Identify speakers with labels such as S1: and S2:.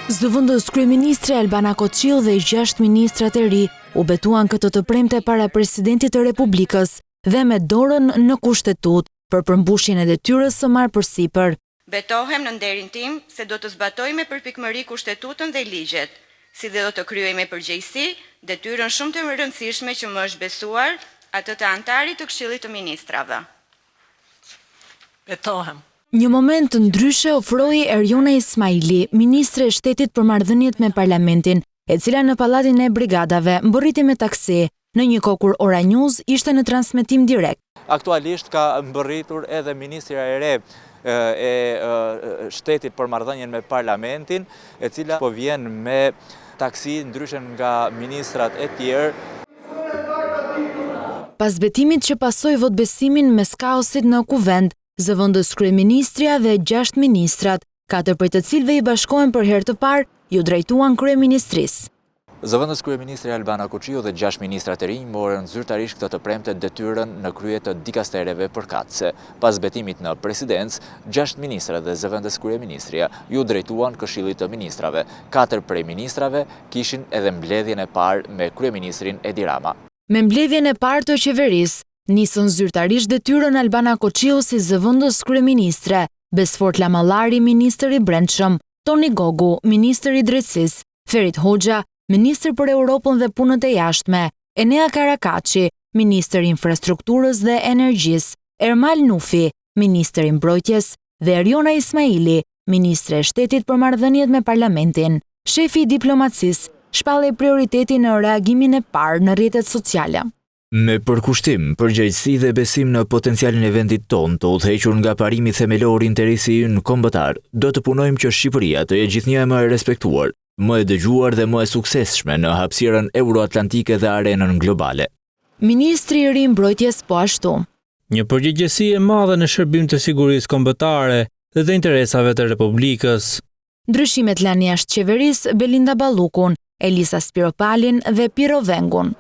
S1: Zëvendës kryeministri Albana Koçiu dhe 6 ministrat e ri u betuan këtë të premte para presidentit të Republikës dhe me dorën në kushtetut për përmbushjen e detyrës së marrë përsipër.
S2: Betohem në nderin tim se do të zbatoj me përpikmëri kushtetutën dhe ligjet, si dhe do të kryej me përgjegjësi detyrën shumë të rëndësishme që më është besuar, atë të antarit të Këshillit të Ministrave.
S3: Betohem.
S1: Një moment ndryshe ofroi Erjona Ismaili, ministre e shtetit për marrëdhëniet me parlamentin, e cila në pallatin e brigadave mborriti me taksi, në një kohë kur Ora News ishte në transmetim direkt.
S4: Aktualisht ka mbërritur edhe ministra e re e shtetit për marrëdhënien me parlamentin, e cila po vjen me taksi ndryshe nga ministrat e tjerë.
S1: Pas betimit që pasoi votbesimin mes kaosit në kuvend, zëvendës kryeministria dhe 6 ministrat, 4 prej të cilëve i bashkohen për herë të parë, ju drejtuan kryeministrisë.
S4: Zëvendës kryeministri Albana Koçiu dhe 6 ministrat e rinj morën zyrtarisht këtë të premte detyrën në krye të dikastereve përkatëse. Pas betimit në presidencë, 6 ministra dhe zëvendës kryeministria ju drejtuan Këshillit të Ministrave. 4 prej ministrave kishin edhe mbledhjen e parë me kryeministrin Edi Rama.
S1: Me mbledhjen e parë të qeverisë, nisën zyrtarisht detyrën Albana Koçiu si zëvendës kryeministre, Besfort Lamallari, ministër i Brendshëm, Toni Gogu, ministër i Drejtësisë, Ferit Hoxha, ministër për Europën dhe punët e jashtme, Enea Karakaçi, ministër i Infrastrukturës dhe Energjisë, Ermal Nufi, ministër i Mbrojtjes, dhe Erjona Ismaili, ministre e shtetit për marrëdhëniet me parlamentin. Shefi i diplomacisë shpallej prioritetin në reagimin e parë në rrjetet sociale.
S5: Me përkushtim, përgjegjësi dhe besim në potencialin e vendit tonë të udhëhequr nga parimi themelor interesi ynë kombëtar, do të punojmë që Shqipëria të jetë gjithnjë më e respektuar, më e dëgjuar dhe më e suksesshme në hapësirën euroatlantike dhe arenën globale.
S1: Ministri i ri i Mbrojtjes po ashtu.
S6: Një përgjegjësi e madhe në shërbim të sigurisë kombëtare dhe të interesave të Republikës.
S1: Ndryshimet lanë jashtë qeverisë Belinda Ballukun, Elisa Spiropalin dhe Piro Vengun.